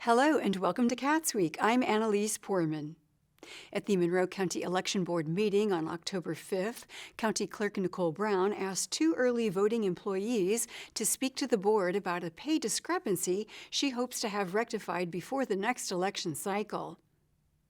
Hello and welcome to CATSweek. I'm Annalise Poorman. At the Monroe County Election Board meeting on October 5th, County Clerk Nicole Brown asked two early voting employees to speak to the board about a pay discrepancy she hopes to have rectified before the next election cycle.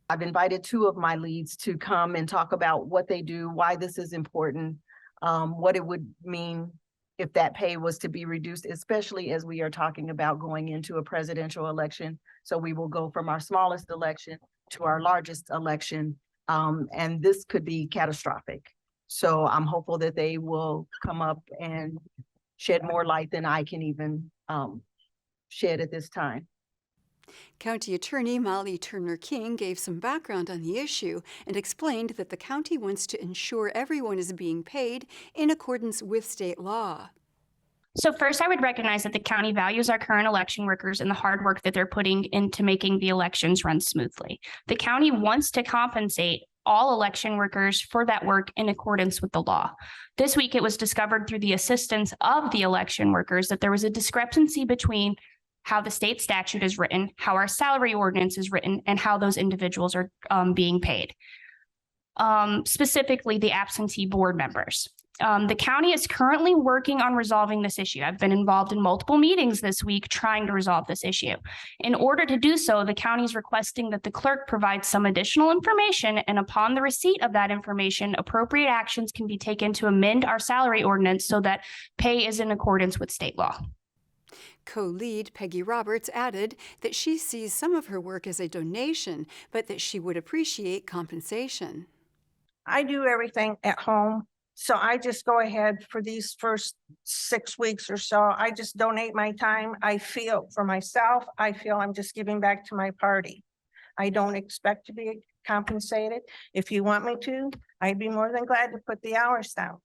I've invited two of my leads to come and talk about what they do, why this is important, what it would mean if that pay was to be reduced, especially as we are talking about going into a presidential election. So we will go from our smallest election to our largest election, and this could be catastrophic. So I'm hopeful that they will come up and shed more light than I can even shed at this time. County Attorney Molly Turner King gave some background on the issue and explained that the county wants to ensure everyone is being paid in accordance with state law. So first, I would recognize that the county values our current election workers and the hard work that they're putting into making the elections run smoothly. The county wants to compensate all election workers for that work in accordance with the law. This week, it was discovered through the assistance of the election workers that there was a discrepancy between how the state statute is written, how our salary ordinance is written, and how those individuals are being paid. Specifically, the absentee board members. The county is currently working on resolving this issue. I've been involved in multiple meetings this week trying to resolve this issue. In order to do so, the county is requesting that the clerk provide some additional information, and upon the receipt of that information, appropriate actions can be taken to amend our salary ordinance so that pay is in accordance with state law. Co-lead Peggy Roberts added that she sees some of her work as a donation, but that she would appreciate compensation. I do everything at home, so I just go ahead for these first 6 weeks or so. I just donate my time. I feel for myself, I feel I'm just giving back to my party. I don't expect to be compensated. If you want me to, I'd be more than glad to put the hours down.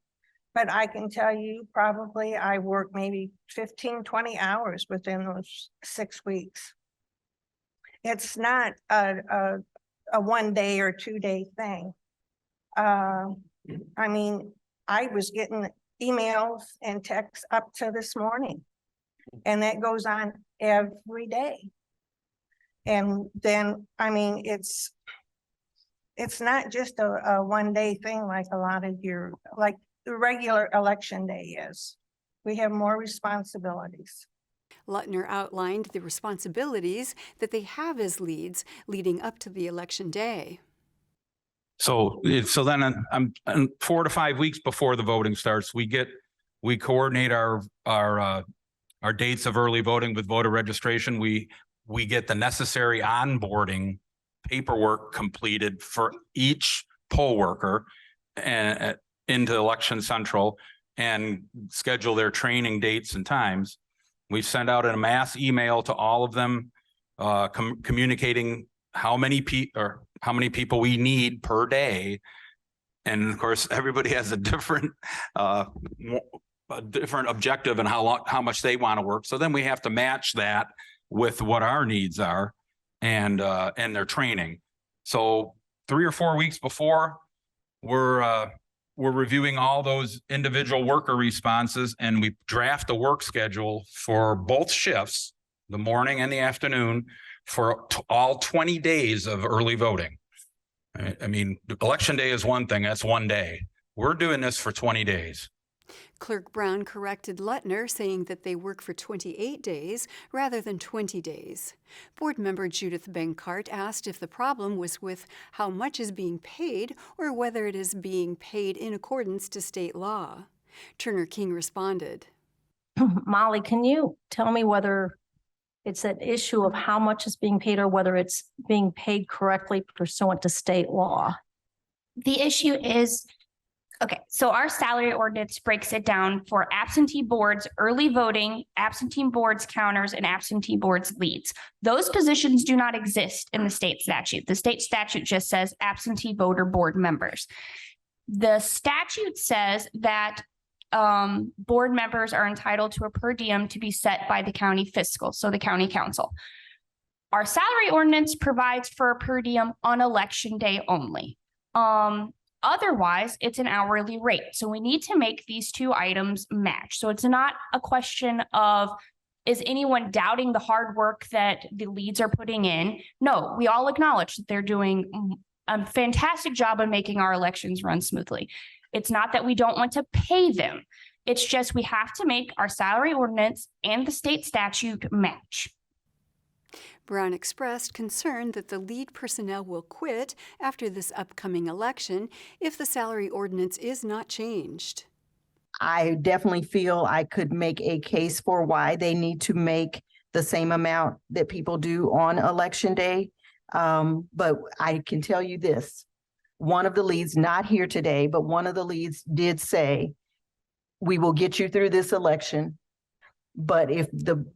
But I can tell you probably I work maybe 15, 20 hours within those 6 weeks. It's not a 1 day or 2 day thing. I mean, I was getting emails and texts up to this morning, and that goes on every day. And then, I mean, it's not just a 1 day thing like a lot of your, like the regular election day is. We have more responsibilities. Lutner outlined the responsibilities that they have as leads leading up to the election day. So then I'm 4 to 5 weeks before the voting starts, we coordinate our dates of early voting with voter registration. We get the necessary onboarding paperwork completed for each poll worker and into Election Central and schedule their training dates and times. We send out a mass email to all of them, communicating how many people we need per day. And of course, everybody has a different objective and how much they want to work. So then we have to match that with what our needs are and their training. So 3 or 4 weeks before, we're reviewing all those individual worker responses, and we draft a work schedule for both shifts, the morning and the afternoon, for all 20 days of early voting. I mean, election day is one thing, that's 1 day. We're doing this for 20 days. Clerk Brown corrected Lutner, saying that they work for 28 days rather than 20 days. Board member Judith Benkart asked if the problem was with how much is being paid or whether it is being paid in accordance to state law. Turner King responded. Molly, can you tell me whether it's an issue of how much is being paid or whether it's being paid correctly pursuant to state law? The issue is, okay, so our salary ordinance breaks it down for absentee boards, early voting, absentee boards counters, and absentee boards leads. Those positions do not exist in the state statute. The state statute just says absentee voter board members. The statute says that board members are entitled to a per diem to be set by the county fiscal, so the county council. Our salary ordinance provides for a per diem on election day only. Otherwise, it's an hourly rate. So we need to make these two items match. So it's not a question of Is anyone doubting the hard work that the leads are putting in? No, we all acknowledge that they're doing a fantastic job of making our elections run smoothly. It's not that we don't want to pay them. It's just we have to make our salary ordinance and the state statute match. Brown expressed concern that the lead personnel will quit after this upcoming election if the salary ordinance is not changed. I definitely feel I could make a case for why they need to make the same amount that people do on election day. But I can tell you this, one of the leads, not here today, but one of the leads did say, we will get you through this election. But if the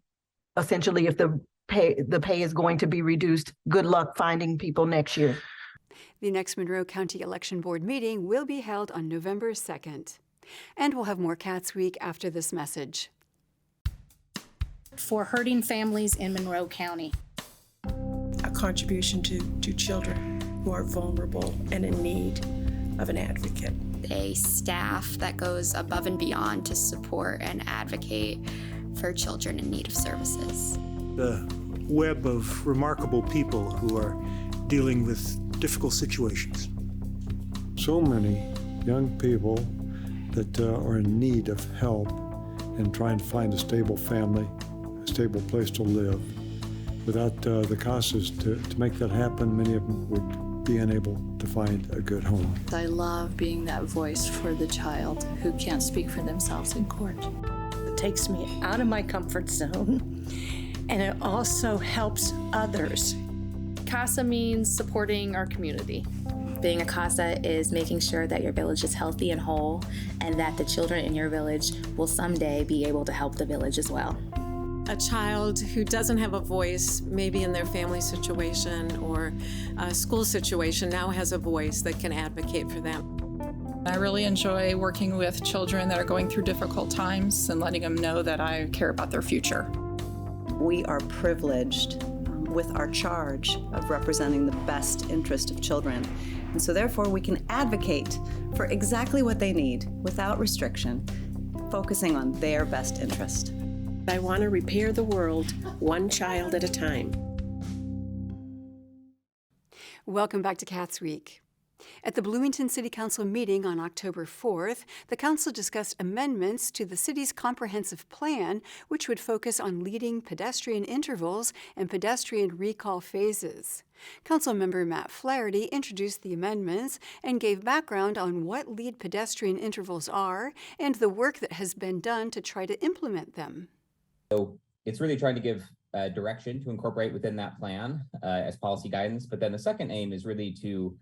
pay is going to be reduced, good luck finding people next year. The next Monroe County Election Board meeting will be held on November 2nd. And we'll have more Cats Week after this message. For hurting families in Monroe County. A contribution to children who are vulnerable and in need of an advocate. A staff that goes above and beyond to support and advocate for children in need of services. The web of remarkable people who are dealing with difficult situations. So many young people that are in need of help and trying to find a stable family, a stable place to live. Without the CASAs to make that happen, many of them would be unable to find a good home. I love being that voice for the child who can't speak for themselves in court. It takes me out of my comfort zone, and it also helps others. CASA means supporting our community. Being a CASA is making sure that your village is healthy and whole, and that the children in your village will someday be able to help the village as well. A child who doesn't have a voice, maybe in their family situation or a school situation, now has a voice that can advocate for them. I really enjoy working with children that are going through difficult times and letting them know that I care about their future. We are privileged with our charge of representing the best interest of children. And so therefore we can advocate for exactly what they need without restriction, focusing on their best interest. I want to repair the world one child at a time. Welcome back to Cats Week. At the Bloomington City Council meeting on October 4th, the council discussed amendments to the city's comprehensive plan, which would focus on leading pedestrian intervals and pedestrian recall phases. Councilmember Matt Flaherty introduced the amendments and gave background on what lead pedestrian intervals are and the work that has been done to try to implement them. So it's really trying to give direction to incorporate within that plan as policy guidance. But then the second aim is really to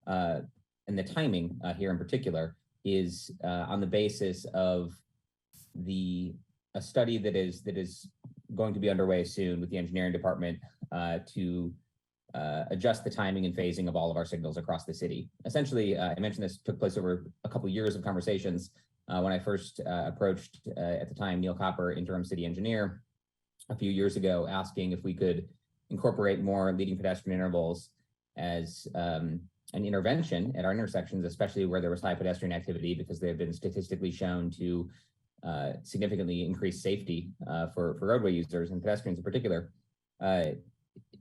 and the timing here in particular is on the basis of a study that is going to be underway soon with the engineering department to adjust the timing and phasing of all of our signals across the city. Essentially, I mentioned this took place over a couple of years of conversations when I first approached at the time Neil Copper, interim city engineer, a few years ago, asking if we could incorporate more leading pedestrian intervals as an intervention at our intersections, especially where there was high pedestrian activity, because they have been statistically shown to significantly increase safety for roadway users and pedestrians in particular.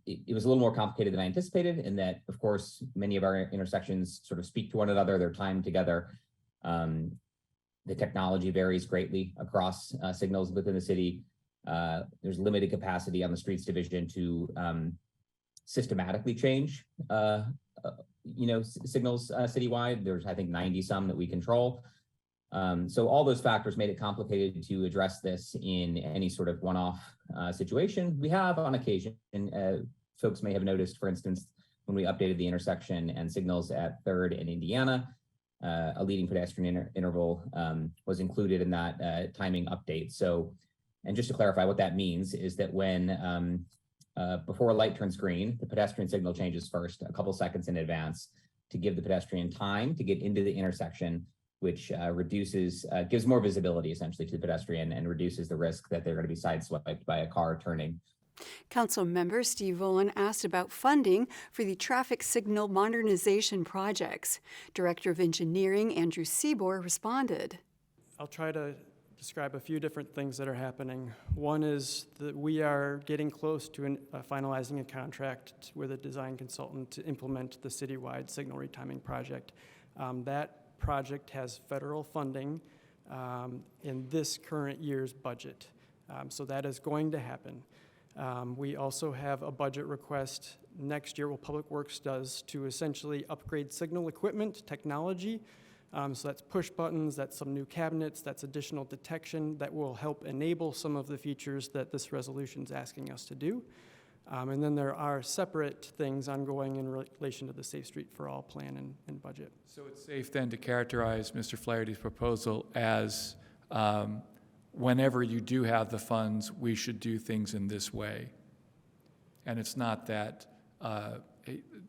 It was a little more complicated than I anticipated, in that, of course, many of our intersections sort of speak to one another, they're timed together. The technology varies greatly across signals within the city. There's limited capacity on the streets division to systematically change signals citywide. There's, I think, 90 some that we control. So all those factors made it complicated to address this in any sort of one-off situation. We have on occasion, folks may have noticed, for instance, when we updated the intersection and signals at 3rd and Indiana, a leading pedestrian interval was included in that timing update. So, and just to clarify, what that means is that when before a light turns green, the pedestrian signal changes first, a couple seconds in advance, to give the pedestrian time to get into the intersection, which gives more visibility essentially to the pedestrian and reduces the risk that they're going to be sideswiped by a car turning. Council member Steve Volan asked about funding for the traffic signal modernization projects. Director of Engineering Andrew Seabour responded. I'll try to describe a few different things that are happening. One is that we are getting close to finalizing a contract with a design consultant to implement the citywide signal retiming project. That project has federal funding in this current year's budget. So that is going to happen. We also have a budget request next year, what Public Works does to essentially upgrade signal equipment technology. So that's push buttons, that's some new cabinets, that's additional detection that will help enable some of the features that this resolution is asking us to do. And then there are separate things ongoing in relation to the Safe Street for All plan and budget. So it's safe then to characterize Mr. Flaherty's proposal as whenever you do have the funds, we should do things in this way. And it's not that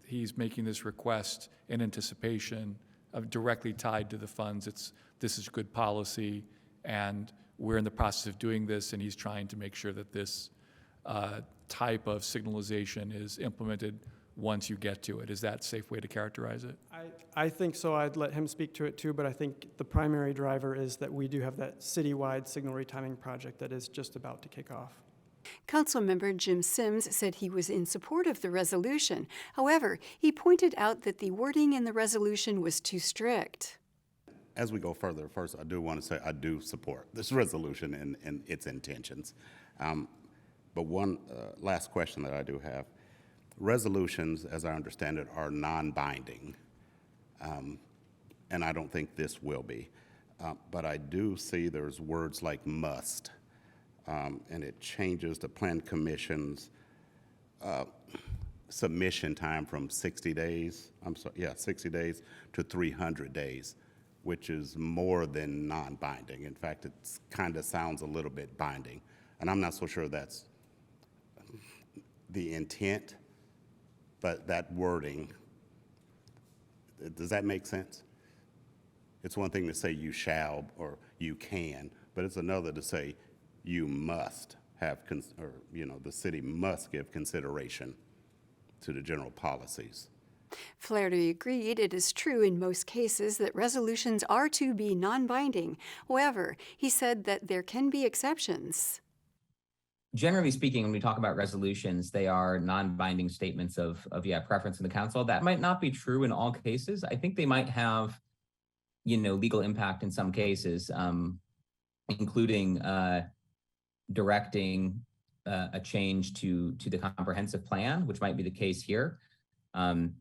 he's making this request in anticipation of directly tied to the funds. This is good policy, and we're in the process of doing this, and he's trying to make sure that this type of signalization is implemented once you get to it. Is that a safe way to characterize it? I think so. I'd let him speak to it too, but I think the primary driver is that we do have that citywide signal retiming project that is just about to kick off. Councilmember Jim Sims said he was in support of the resolution. However, he pointed out that the wording in the resolution was too strict. As we go further, first, I do want to say I do support this resolution and its intentions. But one last question that I do have. Resolutions, as I understand it, are non-binding, and I don't think this will be. But I do see there's words like must, and it changes the Plan Commission's submission time from 60 days, 60 days to 300 days, which is more than non-binding. In fact, it kind of sounds a little bit binding, and I'm not so sure that's the intent, but that wording, does that make sense? It's one thing to say you shall or you can, but it's another to say you must have, the city must give consideration to the general policies. Flaherty agreed it is true in most cases that resolutions are to be non-binding. However, he said that there can be exceptions. Generally speaking, when we talk about resolutions, they are non-binding statements of preference in the council. That might not be true in all cases. I think they might have, legal impact in some cases, including directing a change to the comprehensive plan, which might be the case here. And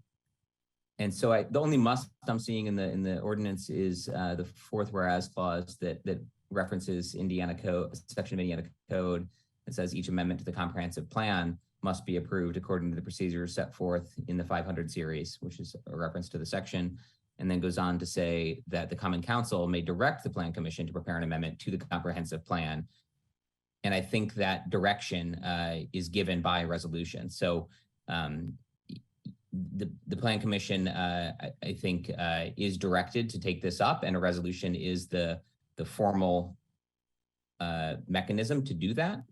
so the only must I'm seeing in the ordinance is the fourth whereas clause that references Indiana code, section of Indiana code. It says each amendment to the comprehensive plan must be approved according to the procedures set forth in the 500 series, which is a reference to the section, and then goes on to say that the Common Council may direct the Plan Commission to prepare an amendment to the comprehensive plan. And I think that direction is given by resolution. So the Plan Commission, I think, is directed to take this up, and a resolution is the formal mechanism to do that.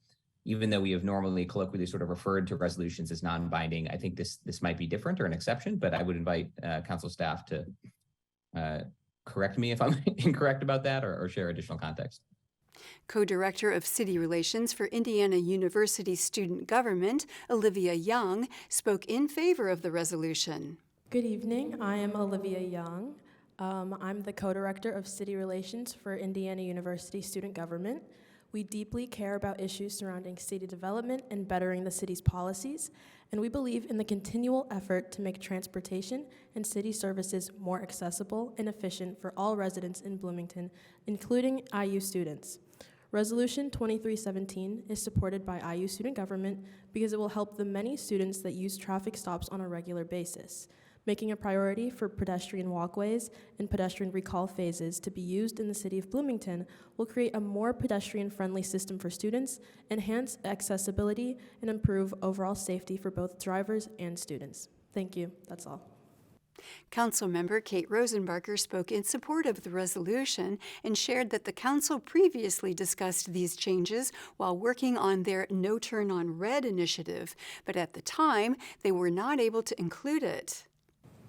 Even though we have normally colloquially sort of referred to resolutions as non-binding, I think this might be different or an exception, but I would invite council staff to correct me if I'm incorrect about that or share additional context. Co-Director of City Relations for Indiana University Student Government, Olivia Young, spoke in favor of the resolution. Good evening. I am Olivia Young. I'm the Co-Director of City Relations for Indiana University Student Government. We deeply care about issues surrounding city development and bettering the city's policies, and we believe in the continual effort to make transportation and city services more accessible and efficient for all residents in Bloomington, including IU students. Resolution 2317 is supported by IU student government because it will help the many students that use traffic stops on a regular basis. Making a priority for pedestrian walkways and pedestrian recall phases to be used in the city of Bloomington will create a more pedestrian-friendly system for students, enhance accessibility, and improve overall safety for both drivers and students. Thank you. That's all. Councilmember Kate Rosenbarger spoke in support of the resolution and shared that the council previously discussed these changes while working on their No Turn on Red initiative, but at the time, they were not able to include it.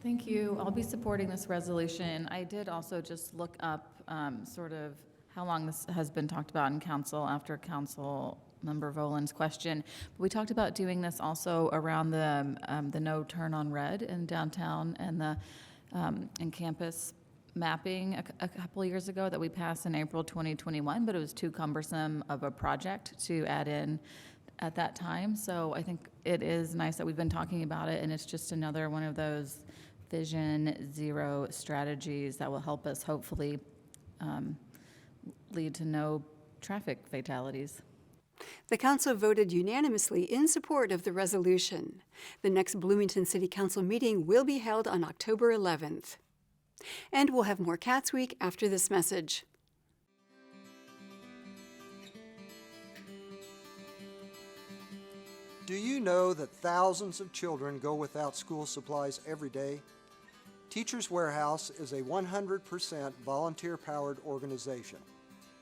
Thank you. I'll be supporting this resolution. I did also just look up sort of how long this has been talked about in council after Council Member Volan's question. But we talked about doing this also around the no turn on red in downtown and the in campus mapping a couple of years ago that we passed in April 2021, but it was too cumbersome of a project to add in at that time. So I think it is nice that we've been talking about it, and it's just another one of those Vision Zero strategies that will help us hopefully lead to no traffic fatalities. The council voted unanimously in support of the resolution. The next Bloomington City Council meeting will be held on October 11th. And we'll have more Cats Week after this message. Do you know that thousands of children go without school supplies every day? Teachers Warehouse is a 100% volunteer-powered organization.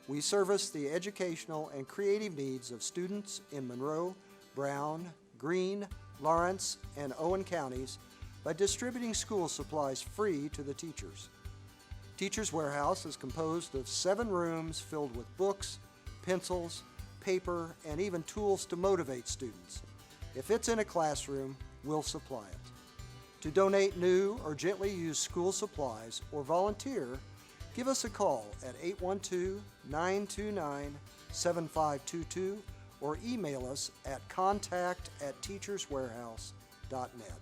We service the educational and creative needs of students in Monroe, Brown, Greene, Lawrence, and Owen counties by distributing school supplies free to the teachers. Teachers Warehouse is composed of 7 rooms filled with books, pencils, paper, and even tools to motivate students. If it's in a classroom, we'll supply it. To donate new or gently used school supplies or volunteer, give us a call at 812-929-7522 or email us at contact@teacherswarehouse.net.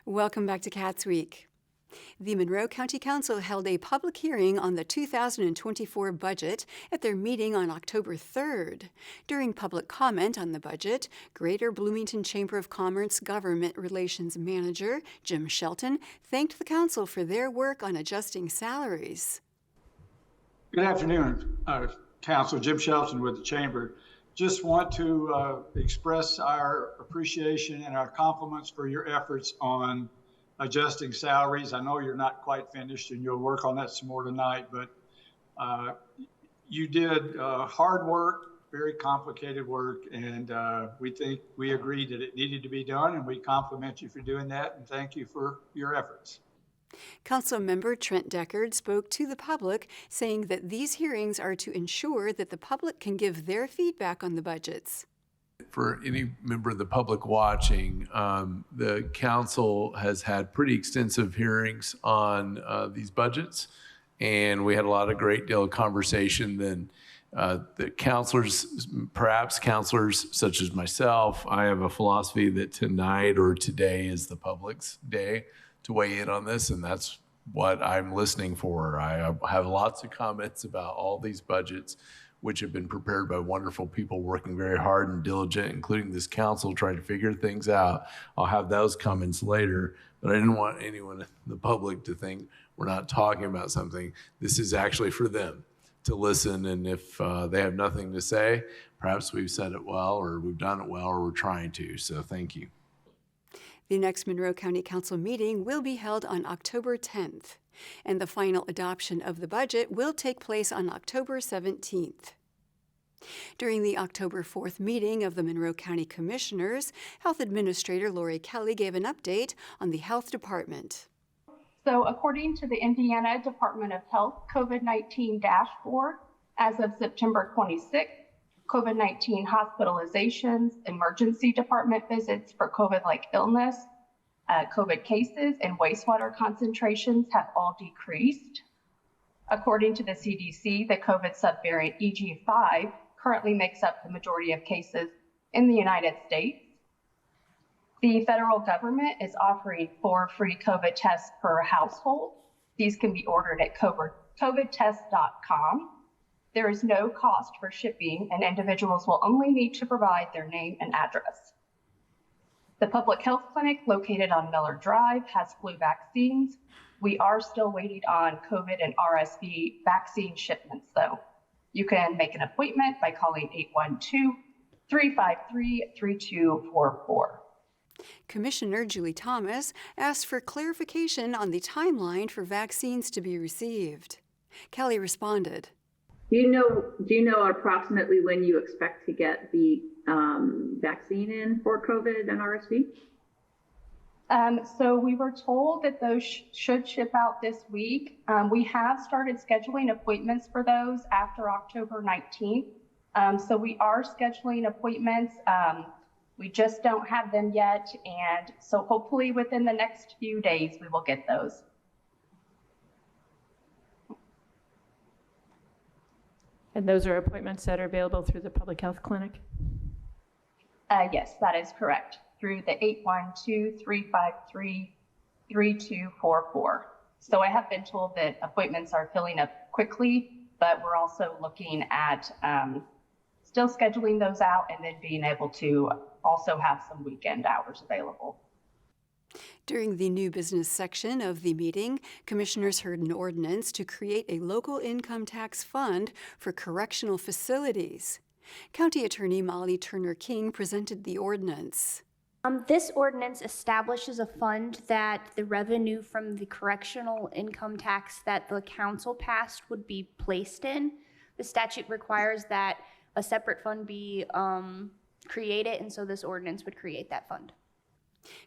Welcome back to Cats Week. The Monroe County Council held a public hearing on the 2024 budget at their meeting on October 3rd. During public comment on the budget, Greater Bloomington Chamber of Commerce Government Relations Manager Jim Shelton thanked the council for their work on adjusting salaries. Good afternoon, Council. Jim Shelton with the Chamber. Just want to express our appreciation and our compliments for your efforts on adjusting salaries. I know you're not quite finished and you'll work on that some more tonight, but you did hard work, very complicated work, and we agreed that it needed to be done, and we compliment you for doing that and thank you for your efforts. Council member Trent Deckard spoke to the public, saying that these hearings are to ensure that the public can give their feedback on the budgets. For any member of the public watching, the council has had pretty extensive hearings on these budgets, and we had a lot of great deal of conversation. Then the counselors, perhaps counselors such as myself, I have a philosophy that tonight or today is the public's day to weigh in on this, and that's what I'm listening for. I have lots of comments about all these budgets, which have been prepared by wonderful people working very hard and diligent, including this council, trying to figure things out. I'll have those comments later, but I didn't want anyone in the public to think we're not talking about something. This is actually for them to listen, and if they have nothing to say, perhaps we've said it well, or we've done it well, or we're trying to, so thank you. The next Monroe County Council meeting will be held on October 10th, and the final adoption of the budget will take place on October 17th. During the October 4th meeting of the Monroe County Commissioners, Health Administrator Lori Kelly gave an update on the Health Department. So according to the Indiana Department of Health COVID-19 dashboard, as of September 26th, COVID-19 hospitalizations, emergency department visits for COVID-like illness, COVID cases, and wastewater concentrations have all decreased. According to the CDC, the COVID subvariant EG5 currently makes up the majority of cases in the United States. The federal government is offering 4 free COVID tests per household. These can be ordered at covidtest.com. There is no cost for shipping, and individuals will only need to provide their name and address. The public health clinic located on Miller Drive has flu vaccines. We are still waiting on COVID and RSV vaccine shipments, though. You can make an appointment by calling 812-353-3244. Commissioner Julie Thomas asked for clarification on the timeline for vaccines to be received. Kelly responded. Do you know approximately when you expect to get the vaccine in for COVID and RSV? So we were told that those should ship out this week. We have started scheduling appointments for those after October 19th. So we are scheduling appointments. We just don't have them yet. And so hopefully within the next few days, we will get those. And those are appointments that are available through the public health clinic? Yes, that is correct. Through the 812-353-3244. So I have been told that appointments are filling up quickly, but we're also looking at still scheduling those out and then being able to also have some weekend hours available. During the new business section of the meeting, commissioners heard an ordinance to create a local income tax fund for correctional facilities. County Attorney Molly Turner King presented the ordinance. This ordinance establishes a fund that the revenue from the correctional income tax that the council passed would be placed in. The statute requires that a separate fund be created, and so this ordinance would create that fund.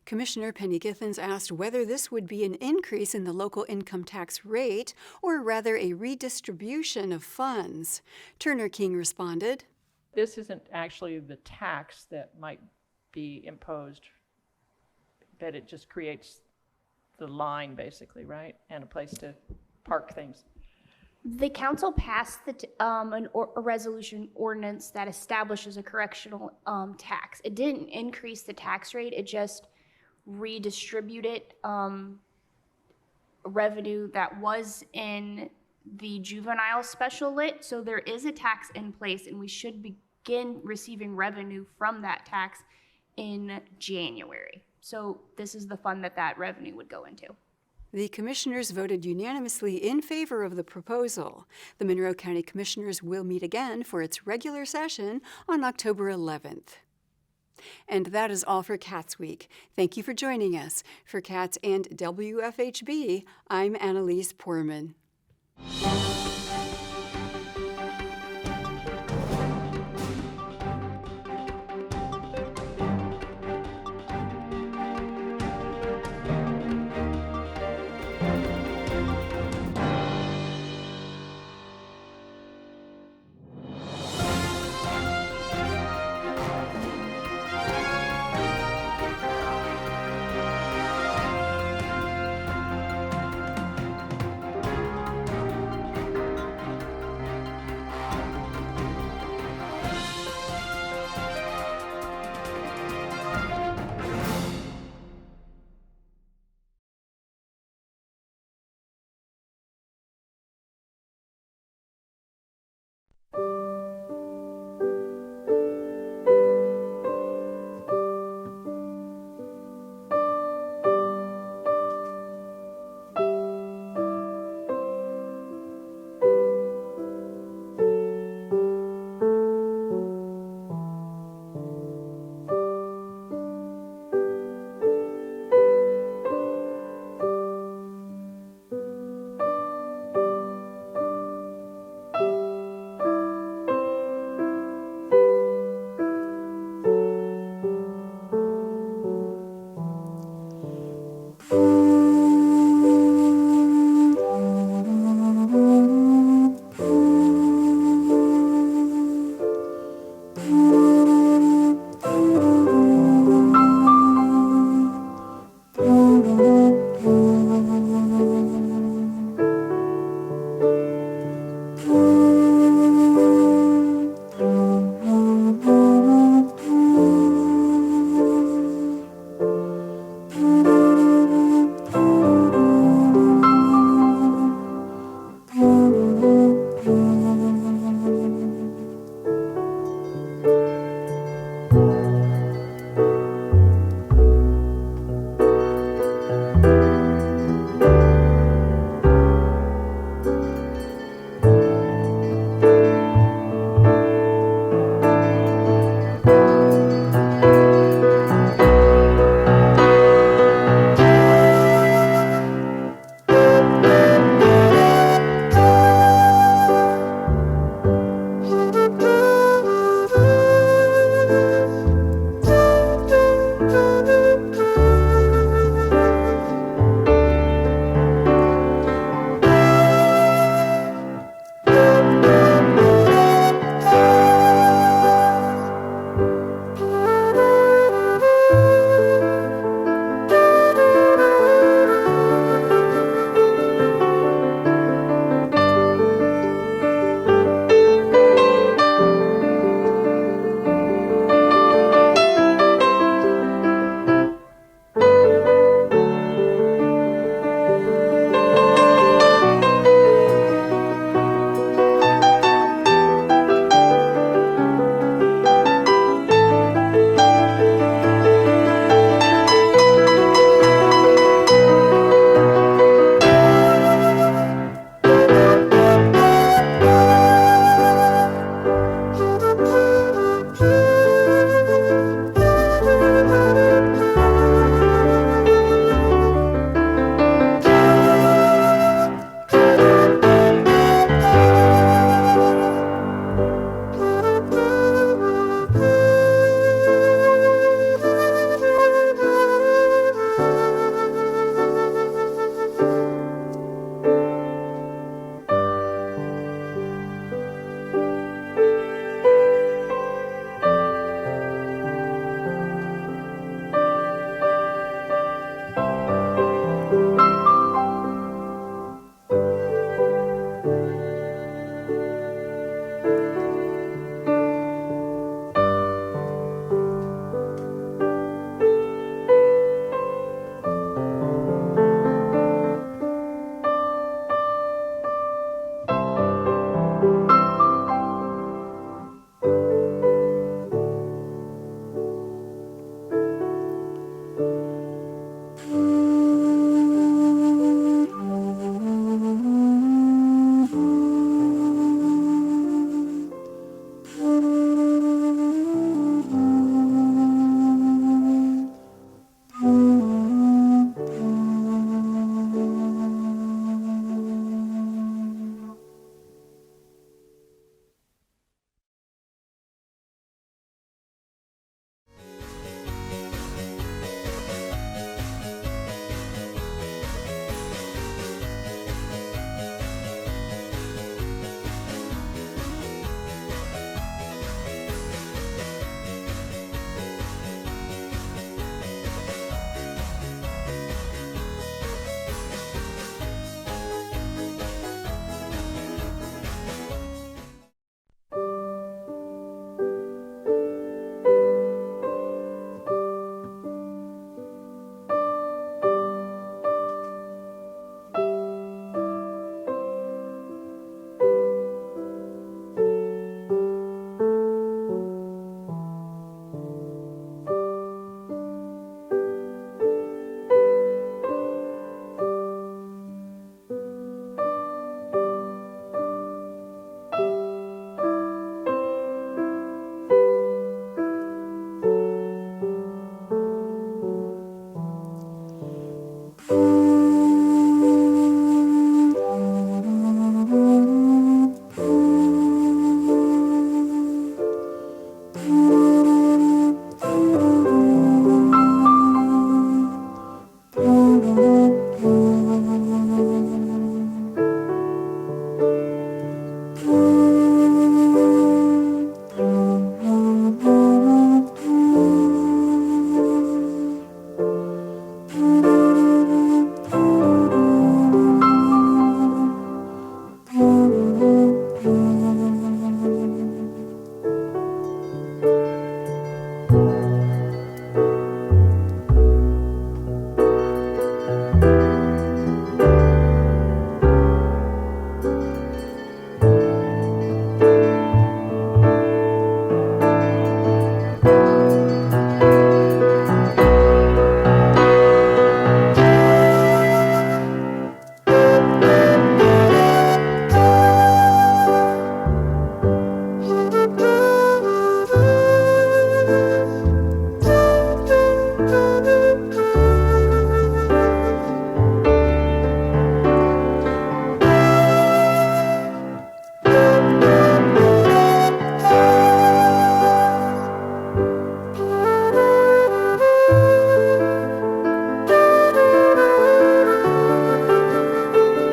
Commissioner Penny Githens asked whether this would be an increase in the local income tax rate or rather a redistribution of funds. Turner King responded, This isn't actually the tax that might be imposed, but it just creates the line basically, right? And a place to park things. The council passed a resolution ordinance that establishes a correctional tax. It didn't increase the tax rate, it just redistributed revenue that was in the juvenile special lit. So there is a tax in place and we should begin receiving revenue from that tax in January. So this is the fund that revenue would go into. The commissioners voted unanimously in favor of the proposal. The Monroe County Commissioners will meet again for its regular session on October 11th. And that is all for CATSweek. Thank you for joining us. For CATS and WFHB, I'm Annalise Poorman.